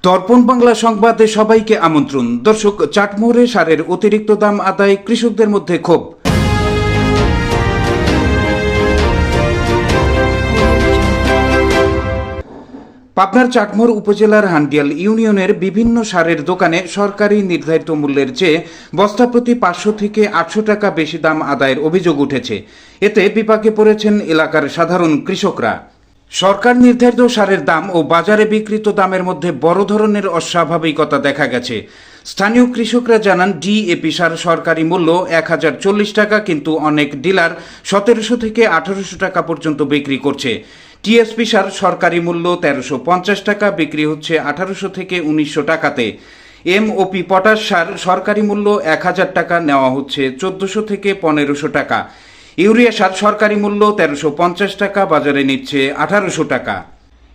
দর্পণ বাংলা সংবাদে সবাইকে আমন্ত্রণ। দর্শক, চাটমোহরে সারের অতিরিক্ত দাম আদায় কৃষকদের মধ্যে ক্ষোভ। পাবনার চাটমোহর উপজেলার হান্ডিয়াল ইউনিয়নের বিভিন্ন সারের দোকানে সরকারি নির্ধারিত মূল্যের চেয়ে বস্তা প্রতি 500 থেকে 800 টাকা বেশি দাম আদায়ের অভিযোগ উঠেছে। এতে বিপাকে পড়েছেন এলাকার সাধারণ কৃষকরা। সরকার নির্ধারিত সারের দাম ও বাজারে বিক্রিত দামের মধ্যে বড় ধরনের অস্বাভাবিকতা দেখা গেছে। স্থানীয় কৃষকরা জানান, ডিএপি সার সরকারি মূল্য 1040 টাকা, কিন্তু অনেক ডিলার 1700 থেকে 1800 টাকা পর্যন্ত বিক্রি করছে। টিএসপি সার সরকারি মূল্য 1350 টাকা, বিক্রি হচ্ছে 1800 থেকে 1900 টাকাতে। এমওপি পটাশ সার সরকারি মূল্য 1000 টাকা, নেওয়া হচ্ছে 1400 থেকে 1500 টাকা। ইউরিয়া সার সরকারি মূল্য 1350 টাকা, বাজারে নিচ্ছে 1800 টাকা।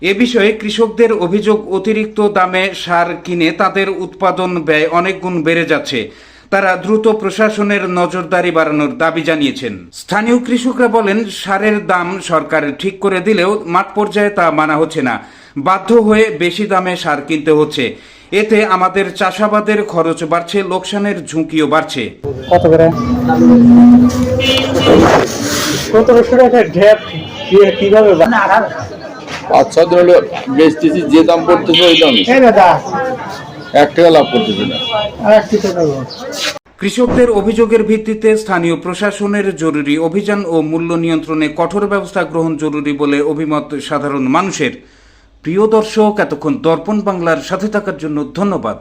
এ বিষয়ে কৃষকদের অভিযোগ, অতিরিক্ত দামে সার কিনে তাদের উৎপাদন ব্যয় অনেক গুণ বেড়ে যাচ্ছে। তারা দ্রুত প্রশাসনের নজরদারি বাড়ানোর দাবি জানিয়েছেন। স্থানীয় কৃষকরা বলেন, সারের দাম সরকার ঠিক করে দিলেও মাঠ পর্যায়ে তা মানা হচ্ছে না। বাধ্য হয়ে বেশি দামে সার কিনতে হচ্ছে। এতে আমাদের চাষাবাদের খরচ বাড়ছে, লোকসানের ঝুঁকিও বাড়ছে। কত করে? 1700 টাকা ঢেপ কিভাবে? আচ্ছা, ধরো বেচতেছি, যে দাম পড়তেছে ওই দাম, 1 টাকা লাভ করতেছি না। কৃষকদের অভিযোগের ভিত্তিতে স্থানীয় প্রশাসনের জরুরি অভিযান ও মূল্য নিয়ন্ত্রণে কঠোর ব্যবস্থা গ্রহণ জরুরি বলে অভিমত সাধারণ মানুষের। প্রিয় দর্শক, এতক্ষণ দর্পণ বাংলার সাথে থাকার জন্য ধন্যবাদ।